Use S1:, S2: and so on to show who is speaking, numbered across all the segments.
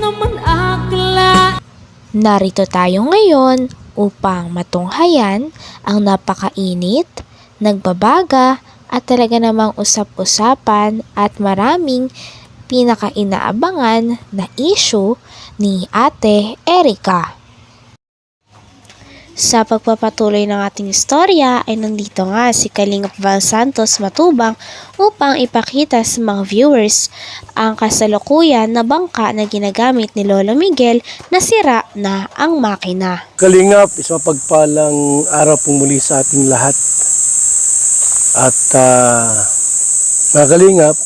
S1: naman akla.
S2: Narito tayo ngayon upang matunghayan ang napakainit, nagbabaga at talaga namang usap-usapan at maraming pinakainaabangan na issue ni Ate Erica. Sa pagpapatuloy ng ating istorya ay nandito nga si Kalingap Val Santos Matubang upang ipakita sa mga viewers ang kasalukuyan na bangka na ginagamit ni Lolo Miguel na sira na ang makina.
S3: Kalingap, isang pagpalang araw pong muli sa ating lahat. At mga Kalingap,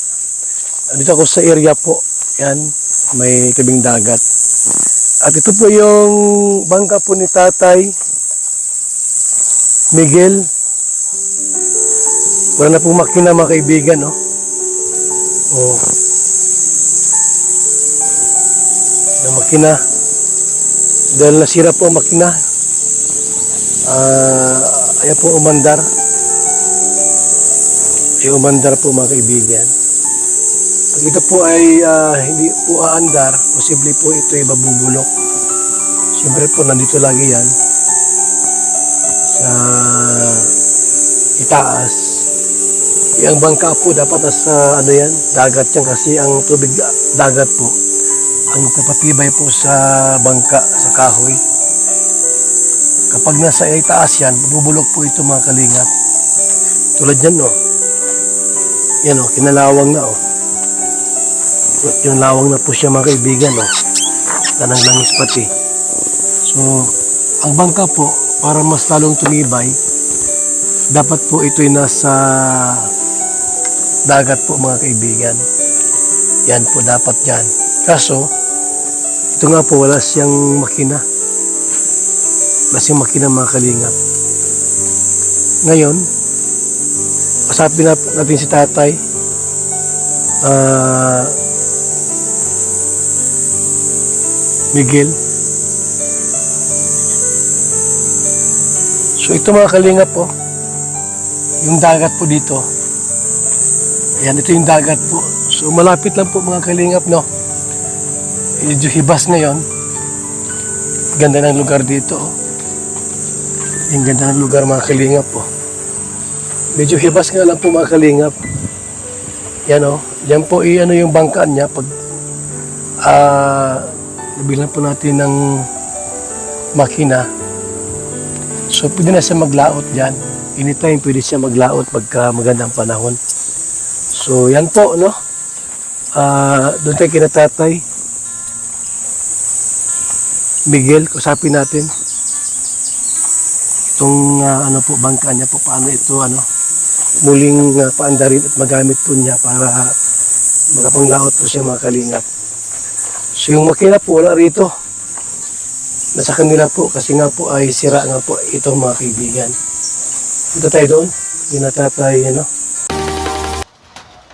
S3: dito ako sa area po. Yan, may tabing dagat. At ito po yung bangka po ni Tatay Miguel. Wala na pong makina mga kaibigan, no? Oh. Na makina. Dahil nasira po ang makina. Ayan po umandar. Ay umandar po mga kaibigan. Pag ito po ay hindi po aandar, posible po ito ay mabubulok. Siyempre po nandito lagi yan sa itaas. Yung bangka po dapat nasa ano yan, dagat yan kasi ang tubig dagat po ang papatibay po sa bangka, sa kahoy. Kapag nasa itaas yan, mabubulok po ito mga Kalingap. Tulad yan, no? Yan, no? Kinalawang na, oh. Yung lawang na po siya mga kaibigan, no? Tanang langis pati. So, ang bangka po, para mas lalong tumibay, dapat po ito'y nasa dagat po mga kaibigan. Yan po dapat yan. Kaso, ito nga po wala siyang makina. Wala siyang makina mga Kalingap. Ngayon, kasapin natin si Tatay. Miguel. So ito mga Kalingap po, yung dagat po dito. Ayan, ito yung dagat po. So malapit lang po mga Kalingap, no? Medyo hibas ngayon. Ganda ng lugar dito, oh. Yung ganda ng lugar mga Kalingap po. Medyo hibas nga lang po mga Kalingap. Yan, oh. Yan po ano yung bangkaan niya pag nabilan po natin ng makina. So, pwede na siya maglaot dyan. Anytime pwede siya maglaot pagka magandang panahon. So, yan po, no? Doon tayo kina Tatay Miguel, kusapin natin. Itong, ano po, bangka niya po, paano ito, ano, muling paandarin at magamit po niya para makapanglaot po siya mga Kalingap. So, yung makina po, wala rito. Nasa kanila po kasi nga po ay sira nga po ito mga kaibigan. Punta tayo doon. Yun na Tatay, ano.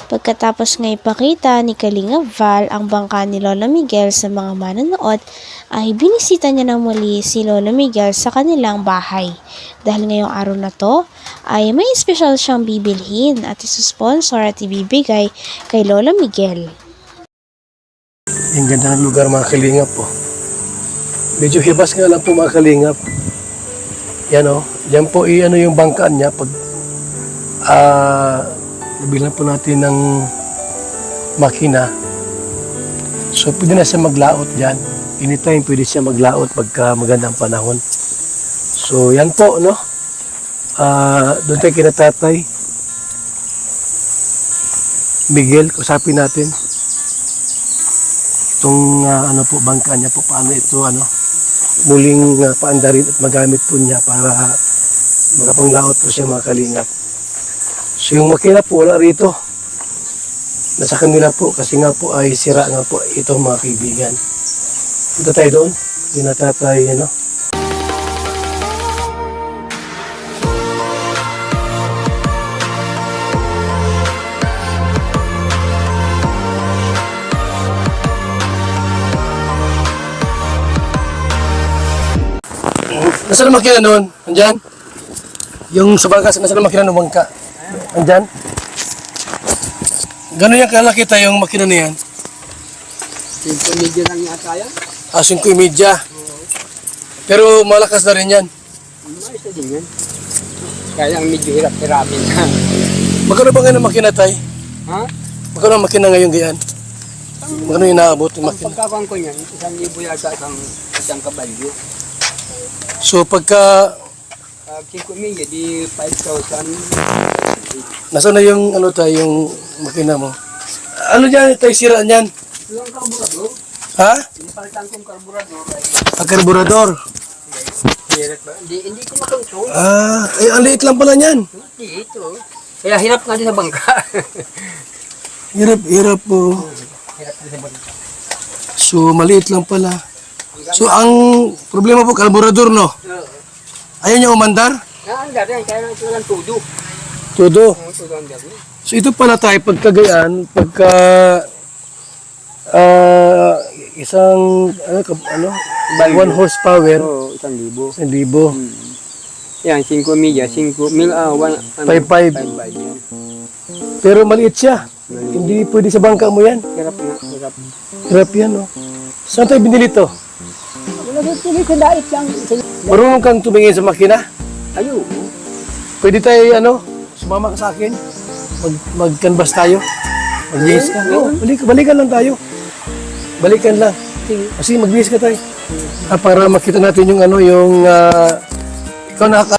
S2: Pagkatapos nga ipakita ni Kalingap Val ang bangka ni Lolo Miguel sa mga manonood, ay binisita niya na muli si Lolo Miguel sa kanilang bahay. Dahil ngayong araw na to, ay may special siyang bibilhin at isusponsor at ibibigay kay Lolo Miguel.
S3: Yung ganda ng lugar mga Kalingap po. Medyo hibas nga lang po mga Kalingap. Yan, o. Yan po ano yung bangkaan niya pag nabilan po natin ng makina. So pwede na siya maglaot dyan. Anytime pwede siya maglaot pagka magandang panahon. So yan po, no? Doon tayo kina Tatay Miguel, kusapin natin. Itong ano po, bangka niya po, paano ito, ano, muling paandarin at magamit po niya para makapanglaot po siya mga Kalingap. So yung makina po wala rito. Nasa kanila po kasi nga po ay sira nga po ito mga kaibigan. Punta tayo doon. Yun na Tatay, ano. Nasaan ang makina noon? Andyan? Yung sa bangka, nasaan ang makina ng bangka? Andyan? Gano'n yung kalaki tayong makina na yan?
S4: medyo lang yata yan.
S3: 5:30. Pero malakas na rin yan.
S4: Ayos na din yan. Kaya lang medyo hirap-hirapin.
S3: Magkano ba ngayon ang makina, tay?
S4: Ha?
S3: Magkano ang makina ngayon ganyan? Magkano yung inaabot ng
S4: Ang
S3: makina?
S4: pagkakuan ko niyan, 1,000 yata isang kabalyo.
S3: So pagka
S4: Pag 5,000, di 5,000.
S3: nasa na yung ano tayo, yung makina mo? Ano dyan, tayo sira niyan?
S4: Yung karburador,
S3: Ha?
S4: pinipalitan kong karburador.
S3: Ang karburador.
S4: Hirap ba? Hindi ko makontrol.
S3: Ay, ang liit lang pala niyan.
S4: Hindi ito. Kaya hirap nga din sa bangka.
S3: Hirap po.
S4: Hirap din sa bangka.
S3: So, maliit lang pala. So, ang problema po, karburador, no? Ayaw niya umandar?
S4: Ang gari, kaya lang ito lang tudo.
S3: Todo.
S4: Tudo ang gari.
S3: So, ito pala tayo, pagkagayaan, pagka isang, ano, 1 horsepower,
S4: Oo, 1,000.
S3: 1,000.
S4: Yan, 5,000,
S3: 5,500.
S4: 5,500 yan.
S3: Pero maliit siya. Hindi pwede sa bangka mo yan.
S4: Hirap nga, hirap.
S3: Hirap yan, no? Saan tayo binili to?
S4: Wala doon tuloy sa dait lang.
S3: Marunong kang tumingin sa makina?
S4: Ayo.
S3: Pwede tayo, sumama ka sa akin? Mag-canvas tayo? Mag-bihis ka? Oo, balikan lang tayo. Balikan lang. Kasi mag-bihis ka tayo. Para makita natin yung ikaw nakaka...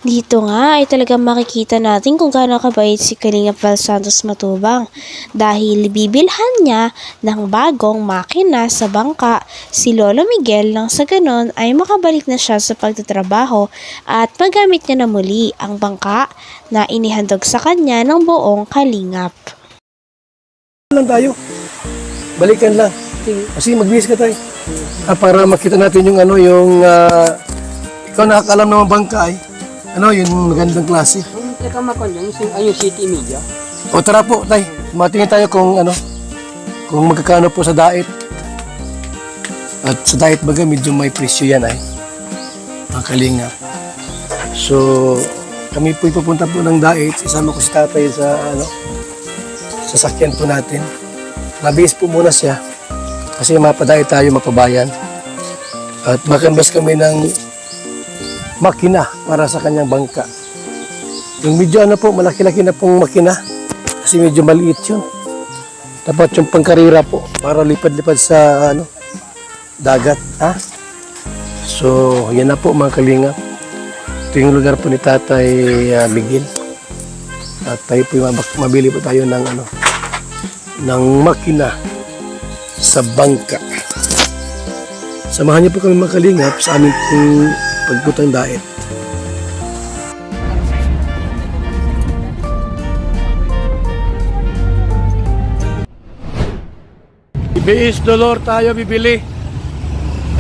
S2: Dito nga ay talagang makikita natin kung gaano kabait si Kalingap Val Santos Matubang dahil bibilhan niya ng bagong makina sa bangka si Lolo Miguel nang sa ganon ay makabalik na siya sa pagtatrabaho at magamit niya na muli ang bangka na inihandog sa kanya ng buong Kalingap.
S3: lang tayo. Balikan lang. Kasi mag-bihis ka tayo. Para makita natin yung ikaw nakakalam ng bangka ay yung magandang klase.
S4: Ang tekamakon yan, yung city media.
S3: O tara po, tay. Matingin tayo kung magkakano po sa dait. At sa dait baga, medyo may presyo yan ay. Ang kalinga. So, kami po ipupunta po ng dait. Isama ko si tatay sa sasakyan po natin. Mabihis po muna siya. Kasi mapadait tayo, mapabayan. At makambas kami ng makina para sa kanyang bangka. Yung medyo malaki-laki na pong makina. Kasi medyo maliit yun. Dapat yung pangkarira po para lipad-lipad sa dagat. Ha? So, yan na po mga kalinga. Ito yung lugar po ni Tatay Miguel. At tayo po mabili po tayo ng makina sa bangka. Samahan niyo po kami mga kalingap sa aming pagputang dait. Bibiis dolor tayo bibili.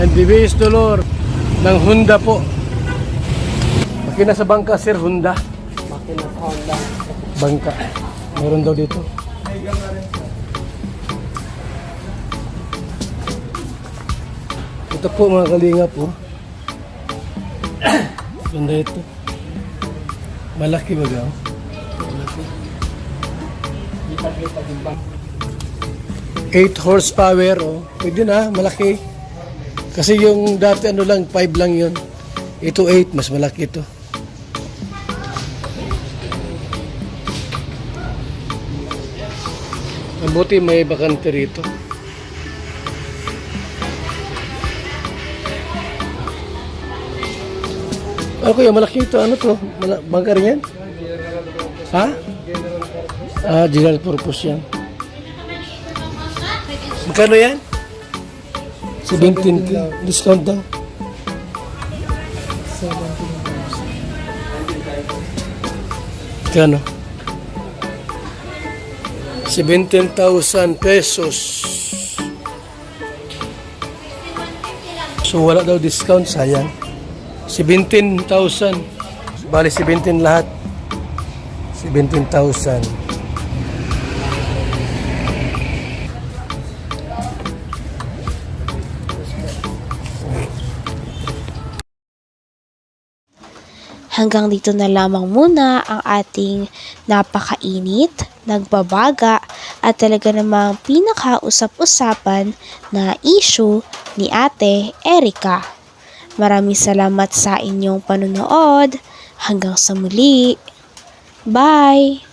S3: And bibiis dolor ng Honda po. Makina sa bangka, sir, Honda.
S4: Makina sa Honda.
S3: Bangka. Meron daw dito. Ito po mga kalingap po. Ganda ito. Malaki ba gaw? Malaki. 8 horsepower, pwede na, malaki. Kasi yung dati 5 lang yun. Ito 8, mas malaki ito. Mabuti may bakante rito. Ano kuya, malaki ito. Ano to? Bangka rin yan? Ha? General purpose yan. Magkano yan? 17K. Discount daw. Magkano? 17,000 pesos. So wala daw discount, sayang. 17,000. Bali 17 lahat. 17,000.
S2: Hanggang dito na lamang muna ang ating napakainit, nagbabaga at talaga namang pinakausap-usapan na issue ni Ate Erica. Maraming salamat sa inyong panonood. Hanggang sa muli. Bye!